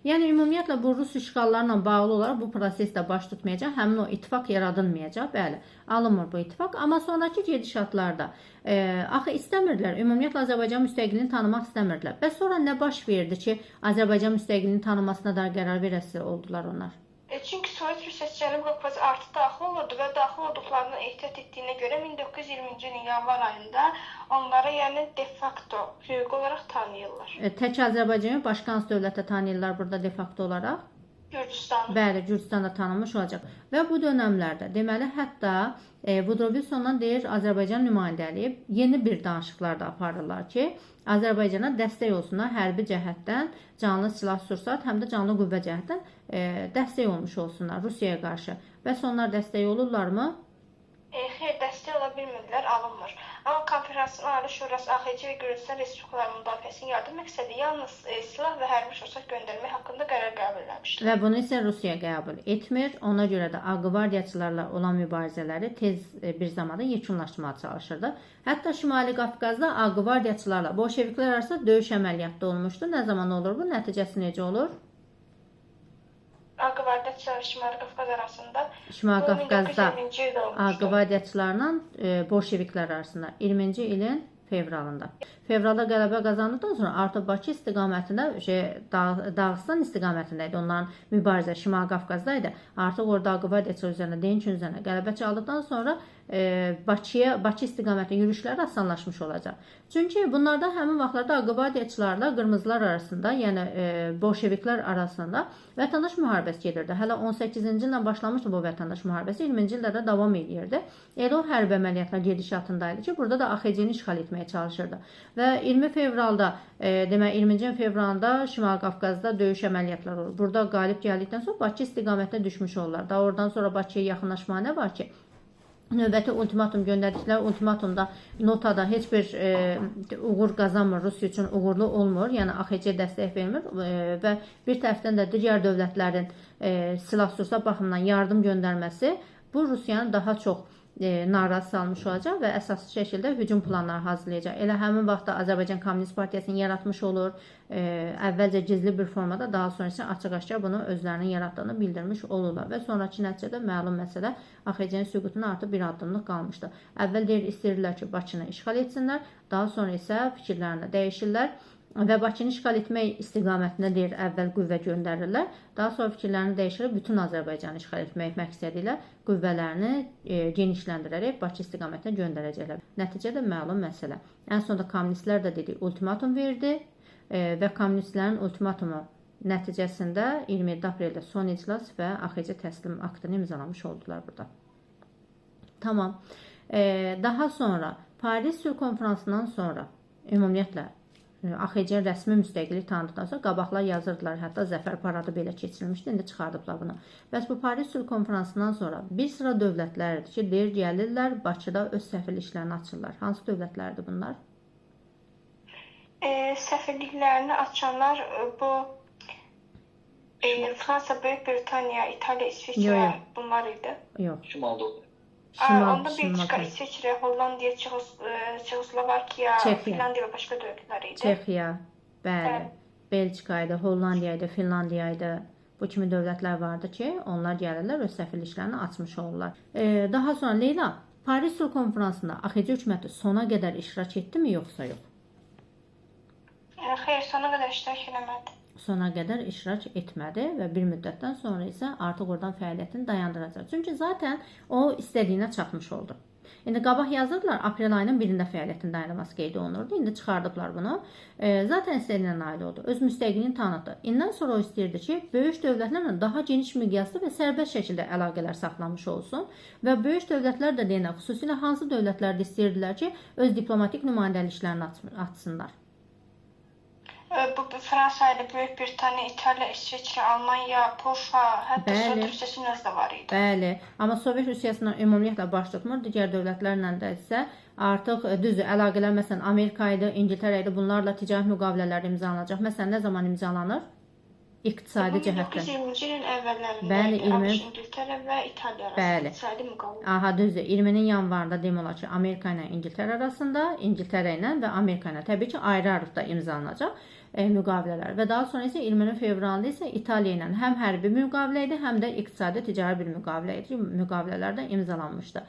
Yəni ümumiyyətlə bu Rus işğallarla bağlı olaraq bu proses də baş tutmayacaq. Həmin o ittifaq yaradılmayacaq. Bəli, alınmır bu ittifaq. Amma sonrakı gedişatlarda axı istəmirdilər. Ümumiyyətlə Azərbaycan müstəqilliyini tanımaq istəmirdilər. Bəs sonra nə baş verdi ki, Azərbaycan müstəqilliyini tanımasına da qərar verəsi oldular onlar? Çünki Sovet Rusiyası Cənubi Qafqaza artıq daxil olurdu və daxil olduqlarından ehtiyat etdiyinə görə 1920-ci ilin yanvar ayında onları yəni de facto hüquqi olaraq tanıyırlar. Tək Azərbaycanı başqa hansı dövlətə tanıyırlar burada de facto olaraq? Gürcüstan. Bəli, Gürcüstanda tanınmış olacaq. Və bu dönəmlərdə, deməli, hətta Woodrow Wilsondan deyir, Azərbaycan nümayəndəliyi yeni bir danışıqlar da aparırlar ki, Azərbaycana dəstək olsunlar, hərbi cəhətdən, canlı silah-sursat, həm də canlı qüvvə cəhətdən dəstək olmuş olsunlar Rusiyaya qarşı. Bəs onlar dəstək olurlarmı? Xeyr, dəstək ola bilmədilər, alınmır. Amma konferansın Ali Şurası AXC və Gürcüstan Respublikalarının müdafiəsinin yardım məqsədi yalnız silah və hərbi sursat göndərmək haqqında qərar qəbul etmişdir. Və bunu isə Rusiya qəbul etmir. Ona görə də Ağqvardiyaçılarla olan mübarizələri tez bir zamanda yekunlaşdırmağa çalışırdı. Hətta Şimali Qafqazda Ağqvardiyaçılarla bolşeviklər arasında döyüş əməliyyatı olmuşdu. Nə zaman olur bu? Nəticəsi necə olur? Ağqvardiyaçılar Şimali Qafqaz arasında Şimali Qafqazda 1920-ci ildə olmuşdu. Ağqvardiyaçılarla bolşeviklər arasında 20-ci ilin fevralında. Fevralda qələbə qazandıqdan sonra artıq Bakı istiqamətində, Dağıstan istiqamətində idi onların mübarizə, Şimali Qafqazda idi. Artıq orada Ağqvardiyaçılar üzərində, Deniçin üzərində qələbə çaldıqdan sonra Bakı istiqamətində yürüşləri asanlaşmış olacaq. Çünki bunlarda həmin vaxtlarda Ağqvardiyaçılarla qırmızılar arasında, yəni bolşeviklər arasında vətəndaş müharibəsi gedirdi. Hələ 18-ci ildən başlamışdı bu vətəndaş müharibəsi, 20-ci ildə də davam edirdi. Elə o hərbi əməliyyatlar gedişatındaydı ki, burada da AXC-ni işğal etməyə çalışırdı. Və 20 fevralda, demək 20-ci fevralda Şimali Qafqazda döyüş əməliyyatları olur. Burada qalib gəldikdən sonra Bakı istiqamətinə düşmüş olurlar. Daha oradan sonra Bakıya yaxınlaşma nə var ki? Növbəti ultimatum göndərdikləri ultimatumda notada heç bir uğur qazanmır, Rusiya üçün uğurlu olmur, yəni AXC dəstək vermir və bir tərəfdən də digər dövlətlərin silah-sursat baxımından yardım göndərməsi bu Rusiyanı daha çox narazı salmış olacaq və əsaslı şəkildə hücum planları hazırlayacaq. Elə həmin vaxtda Azərbaycan Kommunist Partiyasını yaratmış olur. Əvvəlcə gizli bir formada, daha sonra isə açıq-aşkar bunu özlərinin yaratdığını bildirmiş olurlar və sonrakı nəticədə məlum məsələ AXC-nin süqutuna artıq bir addımlıq qalmışdı. Əvvəl istəyirlər ki, Bakını işğal etsinlər, daha sonra isə fikirlərini dəyişirlər və Bakını işğal etmək istiqamətində deyir, əvvəl qüvvə göndərirlər. Daha sonra fikirlərini dəyişirlər, bütün Azərbaycanı işğal etmək məqsədi ilə qüvvələrini genişləndirərək Bakı istiqamətinə göndərəcəklər. Nəticədə məlum məsələ. Ən sonunda kommunistlər də dedik, ultimatum verdi və kommunistlərin ultimatumu nəticəsində 27 apreldə son iclas və AXC təslim aktını imzalamış oldular burada. Tamam. Daha sonra Paris Sülh Konferansından sonra ümumiyyətlə AXC rəsmi müstəqillik tanıdıqdan sonra qabaqlar yazırdılar, hətta zəfər paradı belə keçirilmişdi, indi çıxardıblar bunu. Bəs bu Paris Sülh Konferansından sonra bir sıra dövlətlərdir ki, deyir, gəlirlər, Bakıda öz səfirliklərini açırlar. Hansı dövlətlərdir bunlar? Səfirliklərini açanlar bu Fransa, Böyük Britaniya, İtaliya, İsviçrə bunlar idi. Yox. Şimalda olur. Onda Belçika, İsviçrə, Hollandiya, Çexoslovakiya, Finlandiya və başqa dövlətlər idi. Çexiya, bəli. Belçika idi, Hollandiya idi, Finlandiya idi. Bu kimi dövlətlər vardı ki, onlar gəlirlər, öz səfirliklərini açmış olurlar. Daha sonra Leyla, Paris Sülh Konferansında AXC hökuməti sona qədər iştirak etdimi, yoxsa yox? Xeyr, sona qədər iştirak eləmədi. Sona qədər iştirak etmədi və bir müddətdən sonra isə artıq oradan fəaliyyətini dayandıracaq. Çünki zaten o istədiyinə çatmış oldu. İndi qabaq yazırdılar, aprel ayının birində fəaliyyətin dayandırılması qeyd olunurdu. İndi çıxardıblar bunu. Zaten istədiyinə nail oldu. Öz müstəqilliyini tanıdı. İndən sonra o istəyirdi ki, böyük dövlətlərlə daha geniş miqyaslı və sərbəst şəkildə əlaqələr saxlanmış olsun. Və böyük dövlətlər də deyilən, xüsusilə hansı dövlətlər də istəyirdilər ki, öz diplomatik nümayəndəliklərini açsınlar. Bu Fransa ilə Böyük Britaniya, İtaliya, İsviçrə, Almanya, Polşa, hətta Sovet Rusiyasının da var idi. Bəli, amma Sovet Rusiyasından ümumiyyətlə baş tutmur. Digər dövlətlərlə də isə artıq düzdür, əlaqələr məsələn Amerika idi, İngiltərə idi, bunlarla ticarət müqavilələri imzalanacaq. Məsələn, nə zaman imzalanır? İqtisadi cəhətdən. 1920-ci ilin əvvəllərində Bəli, İngiltərə və İtaliya arasında iqtisadi müqavilə. Aha, düzdür. 20-nin yanvarında demək olar ki, Amerika ilə İngiltərə arasında, İngiltərə ilə və Amerika ilə təbii ki, ayrı-ayrılıqda imzalanacaq. müqavilələr və daha sonra isə 20 fevralında isə İtaliya ilə həm hərbi müqavilə idi, həm də iqtisadi ticari bir müqavilə idi. Müqavilələr də imzalanmışdı.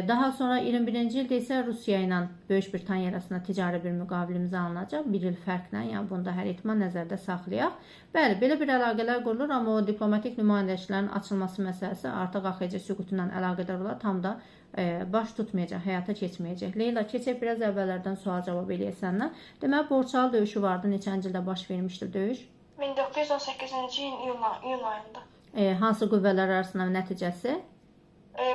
Daha sonra 21-ci ildə isə Rusiya ilə Böyük Britaniya arasında ticari bir müqavilə imzalanacaq. Bir il fərqlə, yəni bunda hər ehtimal nəzərdə saxlayaq. Bəli, belə bir əlaqələr qurulur, amma o diplomatik nümayəndəliklərin açılması məsələsi artıq AXC süqutu ilə əlaqədar olaraq tam da baş tutmayacaq, həyata keçməyəcək. Leyla, keçək biraz əvvəllərdən sual cavab eləyək səndən. Deməli, Borçalı döyüşü vardı. Neçənci ildə baş vermişdir döyüş? 1918-ci ilin iyun ayında. Hansı qüvvələr arasında nəticəsi?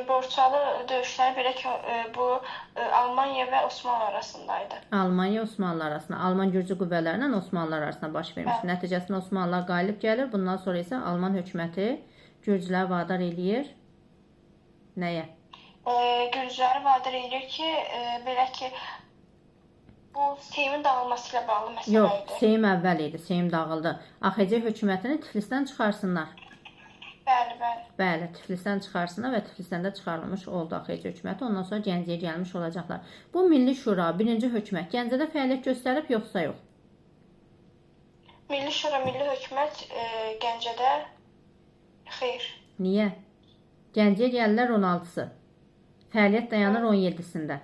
Borçalı döyüşləri belə ki, bu Almaniya və Osmanlı arasındaydı. Almaniya Osmanlı arasında, Alman-Gürcü qüvvələrlə Osmanlılar arasında baş vermiş. Nəticəsində Osmanlılar qalib gəlir. Bundan sonra isə Alman hökuməti Gürcüləri vadar eləyir. Nəyə? Gürcüləri vadar eləyir ki, belə ki, bu Seymin dağılması ilə bağlı məsələ idi. Yox, Seym əvvəl idi, Seym dağıldı. AXC hökumətini Tiflisdən çıxarsınlar. Bəli, bəli. Bəli, Tiflisdən çıxarsınlar və Tiflisdən də çıxarılmış oldu AXC hökuməti. Ondan sonra Gəncəyə gəlmiş olacaqlar. Bu Milli Şura, birinci hökumət Gəncədə fəaliyyət göstərib yoxsa yox? Milli Şura, milli hökumət Gəncədə xeyr. Niyə? Gəncəyə gəlirlər 16-sı. Fəaliyyət dayanır 17-sində.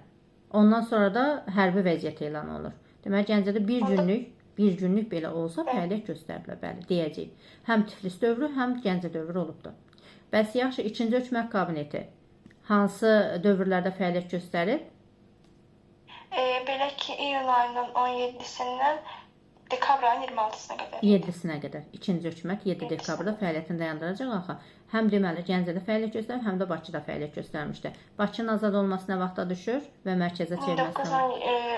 Ondan sonra da hərbi vəziyyət elan olur. Deməli, Gəncədə bir günlük belə olsa fəaliyyət göstəriblər, bəli, deyəcəyik. Həm Tiflis dövrü, həm Gəncə dövrü olubdur. Bəs yaxşı, ikinci hökumət kabineti hansı dövrlərdə fəaliyyət göstərib? Belə ki, iyun ayının 17-sindən dekabr ayının 26-sına qədər. 7-sinə qədər. İkinci hökumət 7 dekabrda fəaliyyətini dayandıracaq axı. Həm deməli Gəncədə fəaliyyət göstərib, həm də Bakıda fəaliyyət göstərmişdi. Bakının azad olması nə vaxtda düşür və mərkəzə çevrilməsi?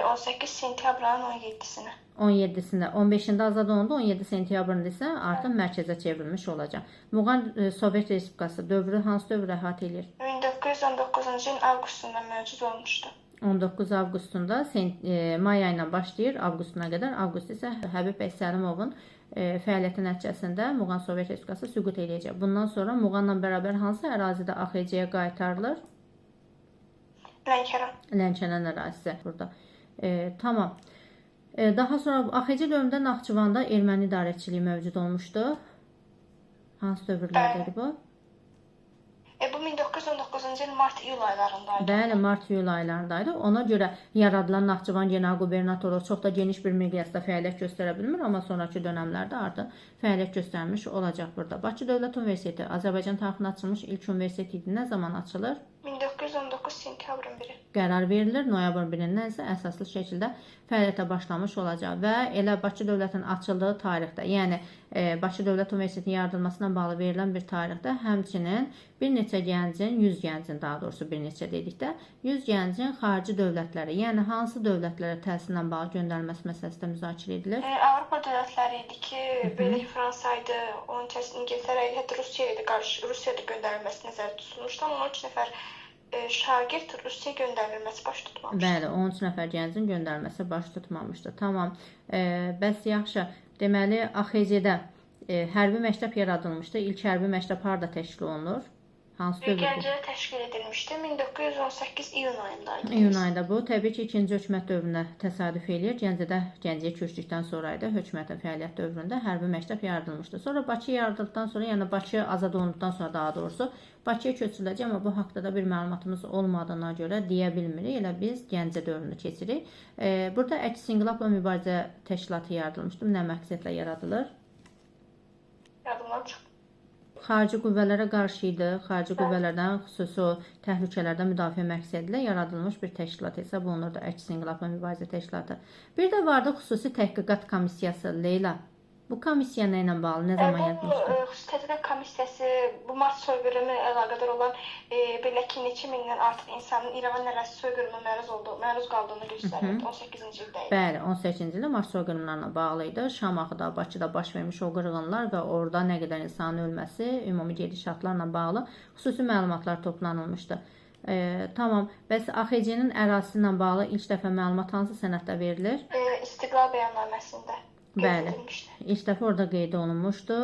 18 sentyabrın 17-sinə. 17-sində, 15-də azad olundu, 17 sentyabrında isə artıq mərkəzə çevrilmiş olacaq. Muğan Sovet Respublikası dövrü hansı dövrü əhatə edir? 1919-cu ilin avqustunda mövcud olmuşdu. 19 avqustunda may ayından başlayır, avqustuna qədər. Avqust isə Həbib bəy Səlimovun fəaliyyəti nəticəsində Muğan Sovet Respublikası süqut edəcək. Bundan sonra Muğanla bərabər hansı ərazidə AXC-yə qaytarılır? Lənkəran. Lənkəran ərazisi burada. Tamam. Daha sonra AXC dövründə Naxçıvanda erməni idarəçiliyi mövcud olmuşdu. Hansı dövrlərdə idi bu? Bu 1919-cu il mart-iyul aylarındaydı. Bəli, mart-iyul aylarındaydı. Ona görə yaradılan Naxçıvan genel qubernatoru çox da geniş bir miqyasda fəaliyyət göstərə bilmir, amma sonrakı dönəmlərdə artıq fəaliyyət göstərmiş olacaq burada. Bakı Dövlət Universiteti Azərbaycan tarixində açılmış ilk universitet idi. Nə zaman açılır? 1919 sentyabrın 1-i. Qərar verilir. Noyabrın 1-dən isə əsaslı şəkildə fəaliyyətə başlamış olacaq və elə Bakı dövlətinin açıldığı tarixdə, yəni Bakı Dövlət Universitetinin yaradılmasına bağlı verilən bir tarixdə həmçinin bir neçə gəncin, 100 gəncin daha doğrusu bir neçə dedikdə, 100 gəncin xarici dövlətlərə, yəni hansı dövlətlərə təhsillə bağlı göndərilməsi məsələsi də müzakirə edilir? Avropa dövlətləri idi ki, belə Fransa idi, onun içərisində İngiltərə idi, hətta Rusiya idi, Rusiyada göndərilməsi nəzərdə tutulmuşdu, amma 13 nəfər şagird Rusiya göndərilməsi baş tutmamışdı. Bəli, 13 nəfər gəncin göndərilməsi baş tutmamışdı. Tamam. Bəs yaxşı. Deməli, AXC-də hərbi məktəb yaradılmışdı. İlk hərbi məktəb harda təşkil olunur? Hansı dövrdə? Gəncədə təşkil edilmişdi. 1918 iyun ayındaydı. İyun ayında bu. Təbii ki, ikinci hökumət dövrünə təsadüf eləyir. Gəncəyə köçdükdən sonra idi hökumətin fəaliyyət dövründə hərbi məktəb yaradılmışdı. Sonra Bakı yaradıldıqdan sonra, yəni Bakı azad olunduqdan sonra daha doğrusu Bakıya köçürüləcək, amma bu haqqda da bir məlumatımız olmadığına görə deyə bilmirik. Elə biz Gəncə dövrünü keçirik. Burada əks inqilabla mübarizə təşkilatı yaradılmışdı. Nə məqsədlə yaradılır? Yadımdan çıxdı. Xarici qüvvələrə qarşı idi. Xarici qüvvələrdən xüsusi o təhlükələrdən müdafiə məqsədi ilə yaradılmış bir təşkilat hesab olunurdu. Əks inqilabla mübarizə təşkilatı. Bir də vardı xüsusi təhqiqat komissiyası Leyla. Bu komissiya nə ilə bağlı, nə zaman yaratılmışdı? Xüsusi tədqiqat komissiyası bu mart soyqırımı əlaqədar olan belə ki, neçə mindən artıq insanın İrəvan ərazisi soyqırımına məruz qaldığını göstərirdi 18-ci ildə. Bəli, 18-ci ildə mart soyqırımlarına bağlı idi. Şamaxıda, Bakıda baş vermiş o qırğınlar və orada nə qədər insanın ölməsi, ümumi gedişatlarla bağlı xüsusi məlumatlar toplanılmışdı. Tamam. Bəs AXC-nin ərazisi ilə bağlı ilk dəfə məlumat hansı sənəddə verilir? İstiqlal bəyannaməsində qeyd edilmişdi. ilk dəfə orada qeyd olunmuşdu.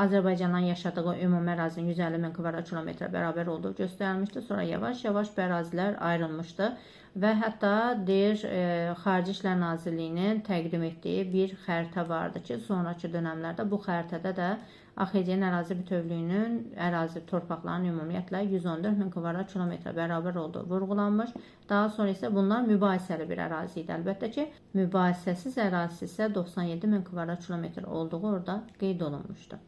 Azərbaycandan yaşadığı ümumi ərazinin 150 min kvadrat kilometrə bərabər olduğu göstərilmişdi. Sonra yavaş-yavaş bu ərazilər ayrılmışdı və hətta deyir Xarici İşlər Nazirliyinin təqdim etdiyi bir xəritə vardı ki, sonrakı dövrlərdə bu xəritədə də AXC-nin ərazi bütövlüyünün ərazi torpaqlarının ümumiyyətlə 114 min kvadrat kilometrə bərabər olduğu vurğulanmış. Daha sonra isə bunlar mübahisəli bir ərazi idi. Əlbəttə ki, mübahisəsiz ərazisi isə 97 min kvadrat kilometr olduğu orada qeyd olunmuşdu.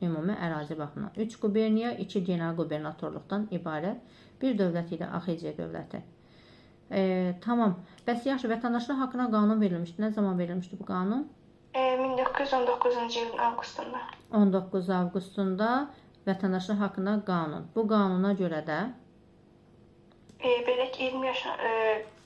Ümumi ərazi baxımından 3 quberniya, 2 general qubernatorluqdan ibarət bir dövlət idi AXC dövləti. Tamam. Bəs yaxşı, vətəndaşlar haqqında qanun verilmişdi. Nə zaman verilmişdi bu qanun? 1919-cu ilin avqustunda. 19 avqustunda vətəndaşlar haqqında qanun. Bu qanuna görə də belə ki, 20 yaş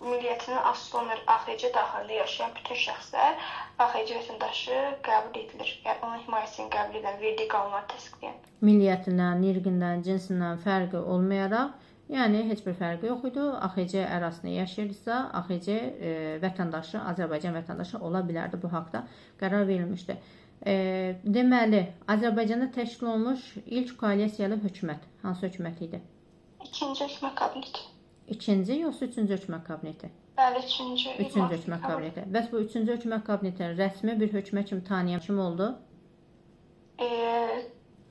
milliyyətinin asılı olan AXC daxilində yaşayan bütün şəxslər AXC vətəndaşı qəbul edilir. Yəni onun himayəsini qəbul edən, verdiyi qanunları təsdiqləyən. Milliyyətindən, irqindən, cinsindən fərqi olmayaraq, yəni heç bir fərqi yox idi. AXC ərazisində yaşayırsa, AXC vətəndaşı, Azərbaycan vətəndaşı ola bilərdi. Bu haqda qərar verilmişdi. Deməli, Azərbaycanda təşkil olmuş ilk koalisiyalı hökumət hansı hökumət idi? İkinci hökumət kabineti. İkinci yoxsa üçüncü hökumət kabineti? Bəli, üçüncü hökumət kabineti. Bəs bu üçüncü hökumət kabinetinin rəsmi bir hökumət kimi tanıyan kim oldu?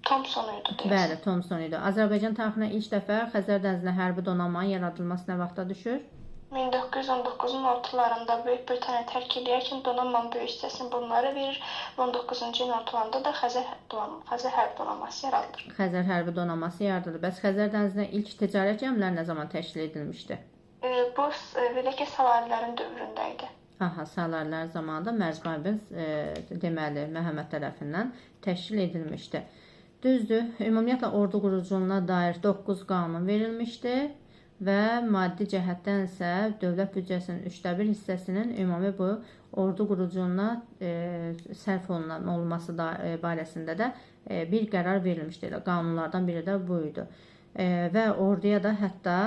Thomson idi. Bəli, Thomson idi. Azərbaycan tarixinə ilk dəfə Xəzər dənizində hərbi donanmanın yaradılması nə vaxtda düşür? 1919-un ortalarında Böyük Britaniya tərk edərkən donanmanın böyük hissəsini bunlara verir. 19-cu ilin ortalarında da Xəzər hərbi donanması yaradılır. Xəzər hərbi donanması yaradılır. Bəs Xəzər dənizində ilk ticarət gəmiləri nə zaman təşkil edilmişdi? Bu belə ki, Salarilərin dövründə idi. Aha, Salarilər zamanında Mərzbabin deməli Məhəmməd tərəfindən təşkil edilmişdi. Düzdür, ümumiyyətlə ordu quruculuğuna dair 9 qanun verilmişdi və maddi cəhətdən isə dövlət büdcəsinin 1/3 hissəsinin ümumi bu ordu quruculuğuna sərf olunması barəsində də bir qərar verilmişdi. Qanunlardan biri də bu idi. Və orduya da hətta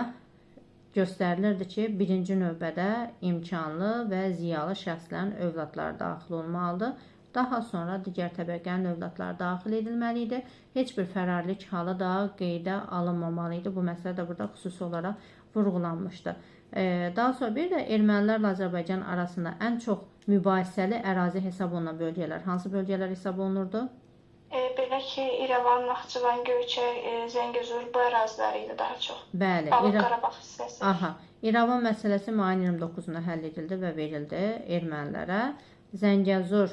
göstərilirdi ki, birinci növbədə imkanlı və ziyalı şəxslərin övladları daxil olmalıdır. Daha sonra digər təbəqənin övladları daxil edilməli idi. Heç bir fərarlik halı da qeydə alınmamalı idi. Bu məsələ də burada xüsusi olaraq vurğulanmışdı. Daha sonra bir də ermənilərlə Azərbaycan arasında ən çox mübahisəli ərazi hesab olunan bölgələr hansı bölgələr hesab olunurdu? Belə ki, İrəvan, Naxçıvan, Göyçək, Zəngəzur bu əraziləri idi daha çox. Bəli, Qarabağ hissəsi. Aha, İrəvan məsələsi mayın 29-da həll edildi və verildi ermənilərə. Zəngəzur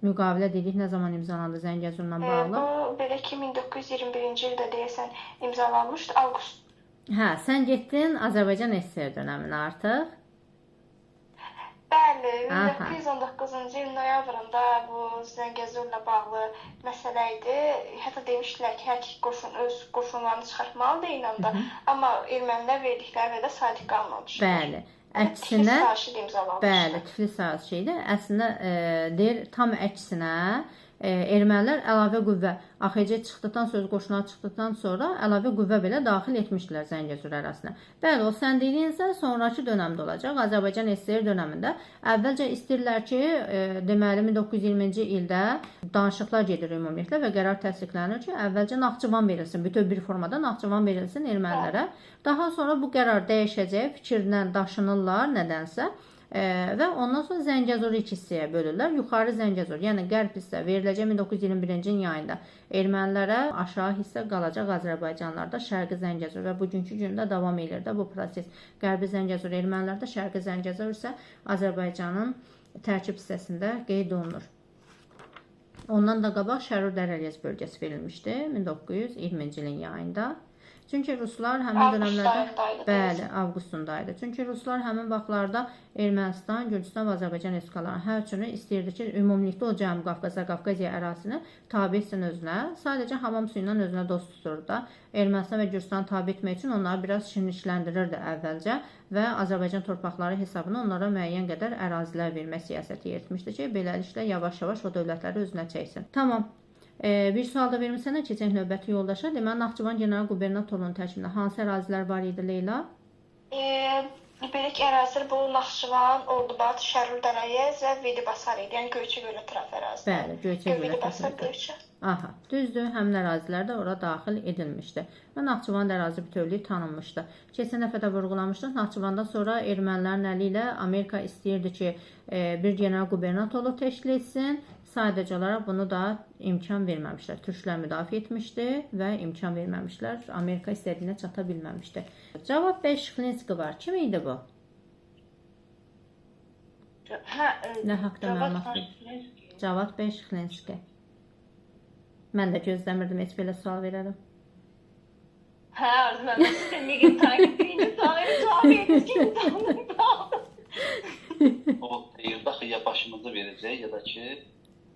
müqavilə dedik, nə zaman imzalandı Zəngəzurla bağlı? Bu belə ki, 1921-ci ildə deyəsən imzalanmışdı, avqust. Hə, sən getdin Azərbaycan SSR dönəminə artıq. Bəli, 1919-cu il noyabrında bu Zəngəzurla bağlı məsələ idi. Hətta demişdilər ki, hər iki öz qoşunlarını çıxartmalıdır eyni anda, amma ermənilər verdikləri də sadiq qalmamışlar. Bəli. Əksinə, bəli, Tiflis sazişi idi. Əslində deyir, tam əksinə ermənilər əlavə qüvvə AXC çıxdıqdan sonra, qoşunlar çıxdıqdan sonra əlavə qüvvə belə daxil etmişdilər Zəngəzur ərazisinə. Bəli, o sən dediyinsə sonrakı dönəmdə olacaq. Azərbaycan SSR dönəmində əvvəlcə istəyirlər ki, deməli 1920-ci ildə danışıqlar gedir ümumiyyətlə və qərar təsdiqlənir ki, əvvəlcə Naxçıvan verilsin, bütöv bir formada Naxçıvan verilsin ermənilərə. Daha sonra bu qərar dəyişəcək, fikirdən daşınırlar nədənsə. Və ondan sonra Zəngəzuru iki hissəyə bölürlər. Yuxarı Zəngəzur, yəni qərb hissə veriləcək 1921-ci ilin yayında ermənilərə, aşağı hissə qalacaq Azərbaycanlarda Şərqi Zəngəzur və bugünkü gündə davam edir də bu proses. Qərbi Zəngəzur ermənilərdə, Şərqi Zəngəzur isə Azərbaycanın tərkib hissəsində qeyd olunur. Ondan da qabaq Şərur Dərəlyəz bölgəsi verilmişdi 1920-ci ilin yayında. Çünki ruslar həmin dönəmlərdə, bəli, avqustundaydı. Çünki ruslar həmin vaxtlarda Ermənistan, Gürcüstan və Azərbaycan respublikalarının hər üçünü istəyirdi ki, ümumilikdə o Cənubi Qafqaza, Qafqaziya ərazisini tabe etsin özünə. Sadəcə hamam suyu ilə özünə dost tuturdu da. Ermənistan və Gürcüstanı tabe etmək üçün onları biraz şirinləşdirirdi əvvəlcə və Azərbaycan torpaqları hesabına onlara müəyyən qədər ərazilər vermək siyasəti yeritmişdi ki, beləliklə yavaş-yavaş o dövlətləri özünə çəksin. Tamam. Bir sual da verim sənə, keçək növbəti yoldaşa. Deməli, Naxçıvan General Qubernatorluğunun tərkibində hansı ərazilər var idi, Leyla? Belə ki, ərazilər bu Naxçıvan, Ordubad, Şərur Dərəyəz və Vedibasar idi. Yəni Göyçə-Gölə tərəf əraziləri. Bəli, Göyçə-Gölə Vedibasar tərəfi. Göyçə. Aha, düzdür, həmin ərazilər də ora daxil edilmişdi və Naxçıvan ərazi bütövlüyü tanınmışdı. Keçən dəfə də vurğulamışdıq, Naxçıvandan sonra ermənilərin əli ilə Amerika istəyirdi ki, bir general qubernatorluq təşkil etsin. Sadəcə olaraq bunu da imkan verməmişlər. Türklər müdafiə etmişdi və imkan verməmişlər. Amerika istədiyinə çata bilməmişdi. Cavad bəy Şıxlinski var. Kim idi bu? Nə haqda məlumat verir? Cavad bəy Şıxlinski. Mən də gözləmirdim, heç belə sual verərəm. Hə, Arzu, mən də sən niyə takipçini tanıyır, O deyirdi axı ya başımızı verəcək, ya da ki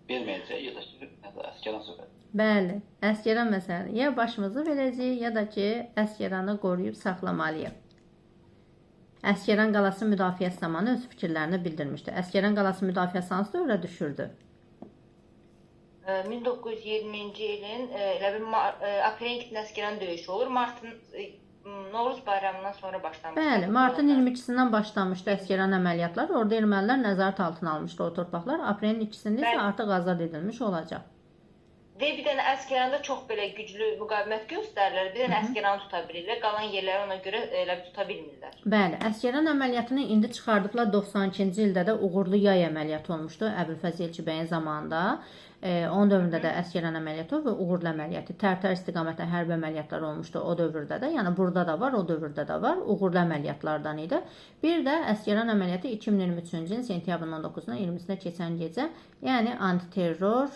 verməyəcək, ya da ki Əsgəran söhbət. Bəli, Əsgəran məsələn, ya başımızı verəcəyik, ya da ki Əsgəranı qoruyub saxlamalıyıq. Əsgəran qalası müdafiəsi zamanı öz fikirlərini bildirmişdi. Əsgəran qalası müdafiəsi hansı dövrə düşürdü? 1920-ci ilin elə bir aprelin 2-də Əsgəran döyüşü olur. Martın Novruz bayramından sonra başlamışdı. Bəli, martın 22-sindən başlamışdı Əsgəran əməliyyatları. Orada ermənilər nəzarət altına almışdı o torpaqlar. Aprelin 2-sində isə artıq azad edilmiş olacaq. Bir dənə Əsgəranda çox belə güclü müqavimət göstərirlər. Bir dənə Əsgəranı tuta bilirlər. Qalan yerləri ona görə elə bir tuta bilmirlər. Bəli, Əsgəran əməliyyatını indi çıxardıblar. 92-ci ildə də uğurlu yay əməliyyatı olmuşdu Əbülfəz Elçibəyin zamanında. Onun dövründə də Əsgəran əməliyyatı və uğurlu əməliyyatı, Tərtər istiqamətində hərbi əməliyyatlar olmuşdu o dövrdə də. Yəni burada da var, o dövrdə də var. Uğurlu əməliyyatlardan idi. Bir də Əsgəran əməliyyatı 2023-cü ilin sentyabrın 19-dan 20-sinə keçən gecə, yəni antiterror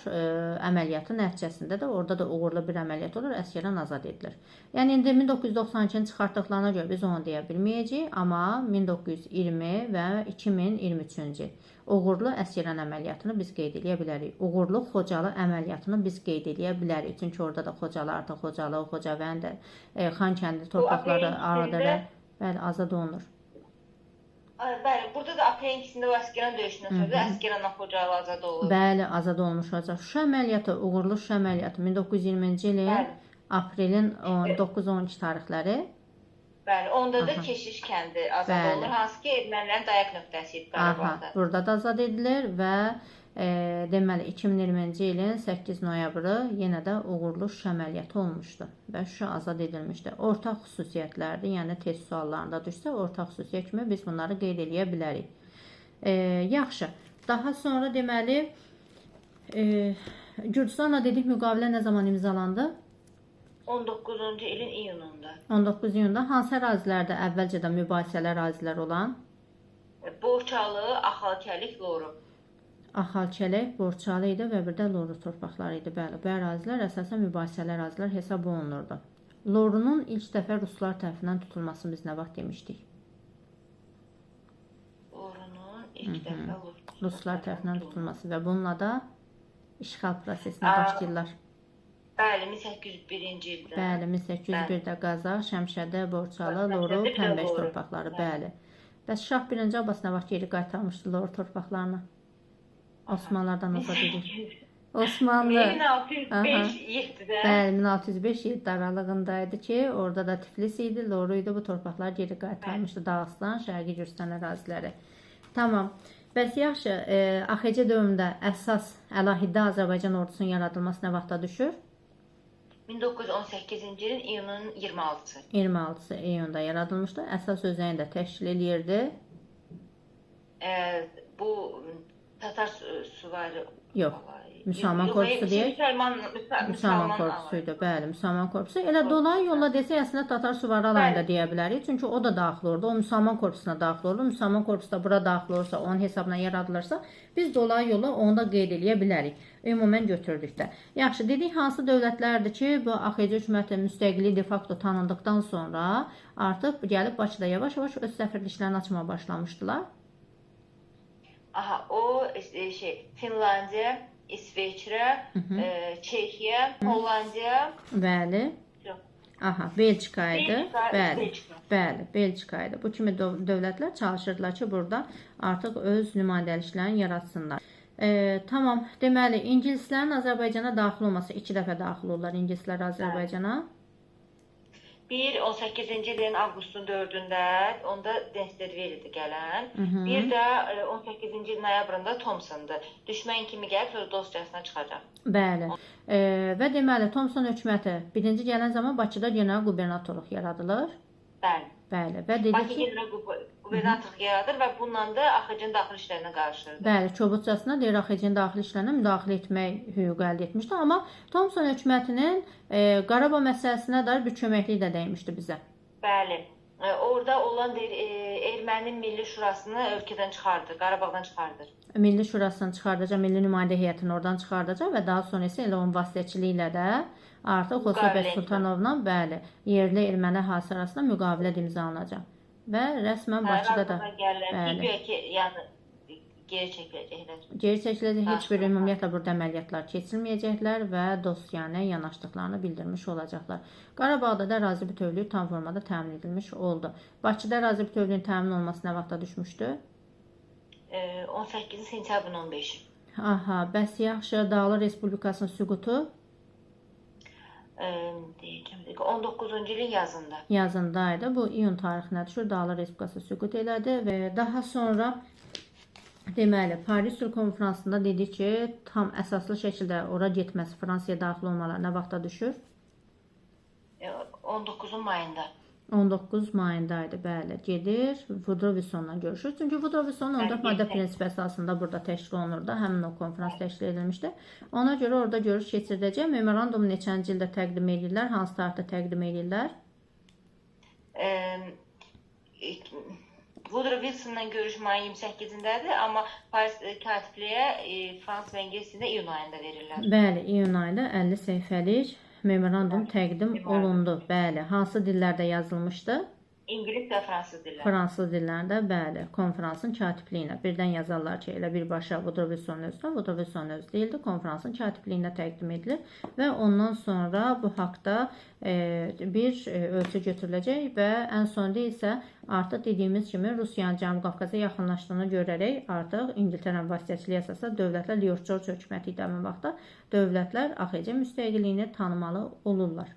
əməliyyatı nəticəsində də orada da uğurlu bir əməliyyat olur, Əsgəran azad edilir. Yəni indi 1992-ci çıxartdıqlarına görə biz onu deyə bilməyəcəyik, amma 1920 və 2023-cü il uğurlu Əsgəran əməliyyatını biz qeyd edə bilərik. Uğurlu Xocalı əməliyyatını biz qeyd edə bilərik. Çünki orada da Xocalı, artıq Xocalı, Xocavənd, Xankəndi torpaqları aradan bəli azad olunur. Bəli, burada da aprelin 2-sində o Əsgəran döyüşündən sonra Əsgərandan Xocalı azad olur. Bəli, azad olmuş olacaq. Şuşa əməliyyatı, uğurlu Şuşa əməliyyatı 1920-ci ilin aprelin 9-12 tarixləri. Bəli, onda da Keşiş kəndi azad olunur. Hansı ki, ermənilərin dayaq nöqtəsi idi Qarabağda. Burada da azad edilir və deməli 2020-ci ilin 8 noyabrı yenə də uğurlu Şuşa əməliyyatı olmuşdu və Şuşa azad edilmişdi. Ortaq xüsusiyyətlərdir, yəni test suallarında düşsə ortaq xüsusiyyət kimi biz bunları qeyd edə bilərik. Yaxşı, daha sonra deməli Gürcüstanla dedik müqavilə nə zaman imzalandı? 19-cu ilin iyununda. 19 iyunda hansı ərazilərdə əvvəlcədən mübahisəli ərazilər olan? Borçalı, Axalkəlik, Loru. Axalkələk, Borçalı idi və bir də Loru torpaqları idi. Bəli, bu ərazilər əsasən mübahisəli ərazilər hesab olunurdu. Lorunun ilk dəfə ruslar tərəfindən tutulmasını biz nə vaxt demişdik? Lorunun ilk dəfə ruslar tərəfindən tutulması və bununla da işğal prosesinə başlayırlar. Bəli, 1801-ci ildə. Bəli, 1801-də Qazax, Şəmşədə, Borçalı, Loru, Pənbeş torpaqları. Bəli. Bəs Şah 1-ci Abbas nə vaxt geri qaytarmışdı Loru torpaqlarını? Osmanlılardan azad edir. Osmanlı 1605-7-də. Bəli, 1605-7 aralığındaydı ki, orada da Tiflis idi, Loru idi. Bu torpaqlar geri qaytarmışdı. Dağıstan, Şərqi Gürcüstan əraziləri. Tamam. Bəs yaxşı, AXC dövründə əsas əlahiddə Azərbaycan ordusunun yaradılması nə vaxtda düşür? 1918-ci ilin iyunun 26-sı. 26-sı iyunda yaradılmışdı. Əsas özəyini də təşkil edirdi. Bu Tatar süvari... Yox. Müsəlman korpusu deyək. Müsəlman korpusuydu. Bəli, müsəlman korpusu. Elə dolayı yolla desək, əslində Tatar süvari alayını da deyə bilərik. Çünki o da daxil olurdu. O müsəlman korpusuna daxil olurdu. Müsəlman korpusu da bura daxil olursa, onun hesabına yaradılırsa, biz dolayı yolla onu da qeyd edə bilərik. Ümumən götürdükdə. Yaxşı, dedik hansı dövlətlərdir ki, bu AXC hökuməti müstəqilliyi de facto tanındıqdan sonra artıq gəlib Bakıda yavaş-yavaş öz səfirliklərini açmağa başlamışdılar. Aha, o Finlandiya, İsveçrə, Çekiya, Hollandiya. Bəli. Aha, Belçika idi. Bəli. Bəli, Belçika idi. Bu kimi dövlətlər çalışırdılar ki, burada artıq öz nümayəndəliklərini yaratsınlar. Tamam, deməli, ingilislərin Azərbaycana daxil olması 2 dəfə daxil olurlar ingilislər Azərbaycana. Bir 18-ci ilin avqustun 4-də onda Densterveli'dir gələn. Mhm. Bir də 18-ci ilin noyabrında Thompson'dur. Düşmən kimi gəlib sonra dostcasına çıxacaq. Bəli. Və deməli Thompson hökuməti birinci gələn zaman Bakıda general qubernatorluq yaradılır. Bəli. Bəli. Və dedi Bakı ki, general qubernatorluq yaradır və bununla da AXC-nin daxili işlərinə qarışırdı. bəli, kobudcasına deyir AXC-nin daxili işlərinə müdaxilə etmək hüququ əldə etmişdi, amma Thompson hökumətinin Qarabağ məsələsinə dair bir köməkliyi də dəymişdi bizə. Bəli. Orada olan deyir, Erməni Milli Şurasını ölkədən çıxardır, Qarabağdan çıxardır. Milli Şurasını çıxardacaq, Milli Nümayəndə heyətini oradan çıxardacaq və daha sonra isə elə onun vasitəçiliyi ilə də artıq Xosrov Sultanovla bəli, yerli erməni əhalisi arasında müqavilə imzalanacaq. Və rəsmən Bakıda da bəli. Ki, yəni geri çəkiləcəklər. Geri çəkiləcək, heç bir ümumiyyətlə burada əməliyyatlar keçirilməyəcəklər və dostiyanə yanaşdıqlarını bildirmiş olacaqlar. Qarabağda da ərazi bütövlüyü tam formada təmin edilmiş oldu. Bakıda ərazi bütövlüyünün təmin olması nə vaxtda düşmüşdü? 18 sentyabrın 15-i. Aha, bəs yaxşı, Dağlıq Respublikasının süqutu? Deyəcəm, 19-cu ilin yazında. Yazındaydı. Bu iyun tarixinə düşür. Dağlıq Respublikası süqut elədi və daha sonra deməli Paris Sülh Konfransında dedi ki, tam əsaslı şəkildə ora getməsi, Fransaya daxil olmaları nə vaxtda düşür? 19 mayında. 19 mayındaydı, bəli. Gedir, Woodrow Wilsonla görüşür. Çünki Woodrow Wilson 14 maddə prinsipi əsasında burada təşkil olunurdu. Həmin o konfrans təşkil edilmişdi. Ona görə orada görüş keçiriləcək. Memorandum neçənci ildə təqdim edirlər? Hansı tarixdə təqdim edirlər? Woodrow Wilsonla görüş mayın 28-dədir, amma Paris katibliyə Fransız və İngilis dilində iyun ayında verirlər. Bəli, iyun ayında 50 səhifəlik memorandum təqdim olundu. Bəli, hansı dillərdə yazılmışdı? İngilis və fransız dillərində. Fransız dillərində, bəli, konfransın katibliyinə. Birdən yazarlar ki, elə birbaşa Woodrow Wilsonun özünə, Woodrow Wilsonun özü deyildi, konfransın katibliyinə təqdim edilir və ondan sonra bu haqda bir ölçü götürüləcək və ən sonda isə artıq dediyimiz kimi Rusiyanın Cənubi Qafqaza yaxınlaşdığını görərək artıq İngiltərənin vasitəçiliyi əsasında dövlətlər Lord George hökuməti idi həmin vaxtda dövlətlər AXC müstəqilliyini tanımalı olurlar.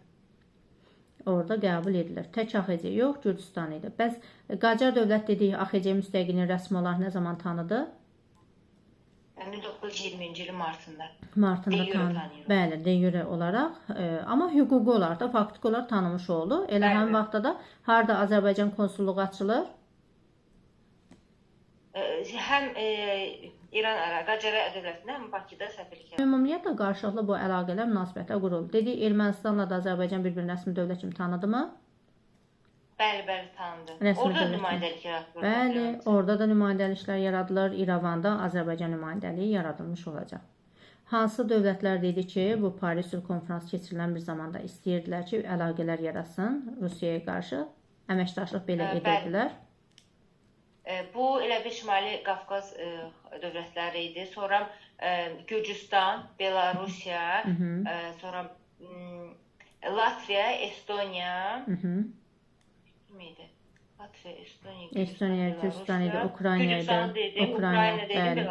Orada qəbul edilir. Tək AXC yox, Gürcüstan idi. Bəs Qacar dövlət dediyi AXC müstəqilliyini rəsmi olaraq nə zaman tanıdı? 1920-ci ilin martında. Martında tanıdı. Bəli, de jure olaraq, amma hüquqi olaraq da, faktiki olaraq tanımış oldu. Elə həmin vaxtda da harda Azərbaycan konsulluğu açılır? Həm İran Qacar dövlətində, həm Bakıda səfirlik. Ümumiyyətlə qarşılıqlı bu əlaqələr, münasibətlər quruldu. Dedi, Ermənistanla da Azərbaycan bir-birini rəsmi dövlət kimi tanıdı mı? Bəli, tanıdı. Rəsmi orada dövlət nümayəndəlik yaradılır. Bəli, orada da nümayəndəliklər yaradılır. İrəvanda Azərbaycan nümayəndəliyi yaradılmış olacaq. Hansı dövlətlər dedi ki, bu Paris Sülh Konfransı keçirilən bir zamanda istəyirdilər ki, əlaqələr yaratsın Rusiyaya qarşı? Əməkdaşlıq belə edirdilər. Bu elə bir Şimali Qafqaz dövlətləri idi. Sonra Gürcüstan, Belarusiya, sonra Latviya, Estoniya. Kim idi? Latviya, Estoniya, Gürcüstan idi, Ukrayna idi.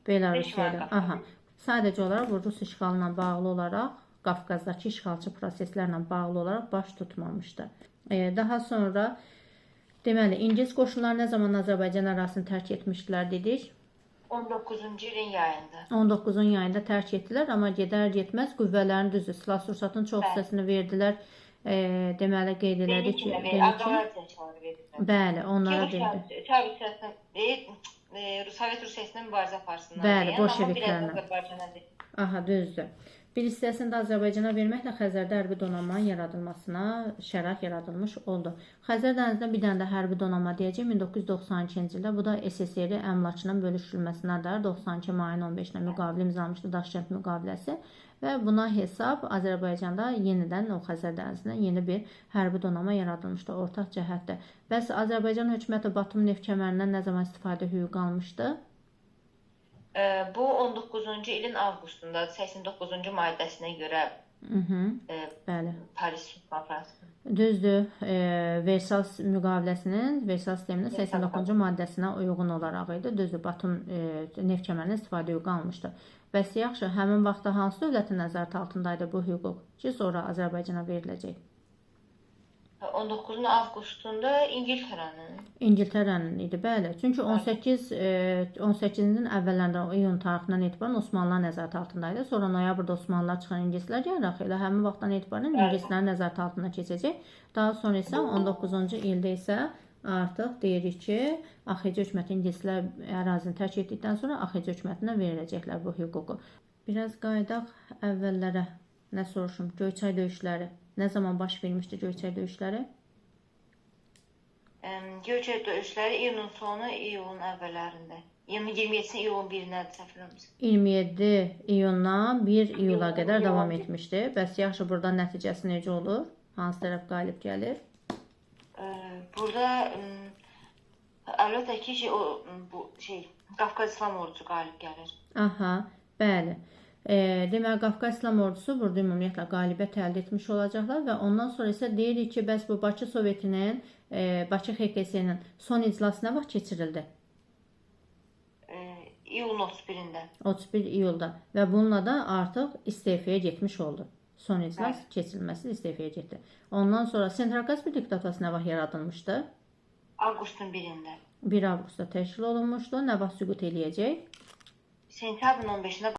Belarusiya idi. Aha. Sadəcə olaraq bu Rus işğalı ilə bağlı olaraq, Qafqazdakı işğalçı proseslərlə bağlı olaraq baş tutmamışdı. Daha sonra deməli, İngilis qoşunları nə zaman Azərbaycan ərazisini tərk etmişdilər dedik? 19-cu ilin yayında. 19-un yayında tərk etdilər, amma gedər-getməz qüvvələrin düzdür, silah-sursatın çox hissəsini verdilər. Deməli, qeyd elədi ki, bəli, onlara deyildi. Sovet Rusiyasının mübarizə aparsınlar. Bəli, bolşeviklərlə. Aha, düzdür. Bir hissəsini də Azərbaycana verməklə Xəzərdə hərbi donanmanın yaradılmasına şərait yaradılmış oldu. Xəzər dənizində bir dənə də hərbi donanma deyəcək 1992-ci ildə. Bu da SSR əmlakının bölüşdürülməsinə dair 92 mayın 15-nə müqavilə imzalamışdı, Daşkənd müqaviləsi və buna hesab Azərbaycanda yenidən o Xəzər dənizində yeni bir hərbi donanma yaradılmışdı ortaq cəhətdə. Bəs Azərbaycan hökuməti Batum neft kəmərindən nə zaman istifadə hüququ almışdı? Bu 19-cu ilin avqustunda 89-cu maddəsinə görə Paris konfransı. Düzdür. Versal müqaviləsinin, Versal sisteminin 89-cu maddəsinə uyğun olaraq idi. Düzdür, Batum neft kəmərindən istifadə hüququ almışdı. Bəs yaxşı, həmin vaxtda hansı dövlətin nəzarəti altındaydı bu hüquq ki, sonra Azərbaycana veriləcək? 19 avqustunda İngiltərənin idi, bəli. Çünki 18-nin əvvəllərində iyun tarixindən etibarən Osmanlılar nəzarət altında idi. Sonra noyabrda Osmanlılar çıxan ingilislər gəlir, elə həmin vaxtdan etibarən ingilislərin nəzarət altına keçəcək. Daha sonra isə 19-cu ildə isə artıq deyirik ki, AXC hökuməti ingilislər ərazini tərk etdikdən sonra AXC hökumətinə veriləcəklər bu hüququ. Biraz qayıdaq əvvəllərə. Nə soruşum? Göyçay döyüşləri. Nə zaman baş vermişdi Göyçay döyüşləri? Göyçay döyüşləri iyunun sonu, iyulun əvvəllərində. 27 iyulun 1-nədir səhv 27 iyundan 1 iyula qədər davam etmişdi. Bəs yaxşı, burada nəticəsi necə olur? Hansı tərəf qalib gəlir? Burada əlbəttə ki, bu Qafqaz İslam Ordusu qalib gəlir. Aha, bəli. Deməli, Qafqaz İslam Ordusu burada ümumiyyətlə qalibiyyət əldə etmiş olacaqlar və ondan sonra isə deyirik ki, bəs bu Bakı Sovetinin, Bakı XKS-nin son iclası nə vaxt keçirildi? İyulun 31-də. 31 iyulda və bununla da artıq istefaya getmiş oldu. Son iclas keçirilməsi istefaya getdi. Ondan sonra Sentralkaspi diktatası nə vaxt yaradılmışdı? Avqustun 1-də. 1 avqustda təşkil olunmuşdu. Nə vaxt süqut eləyəcək? Sentyabrın 15-də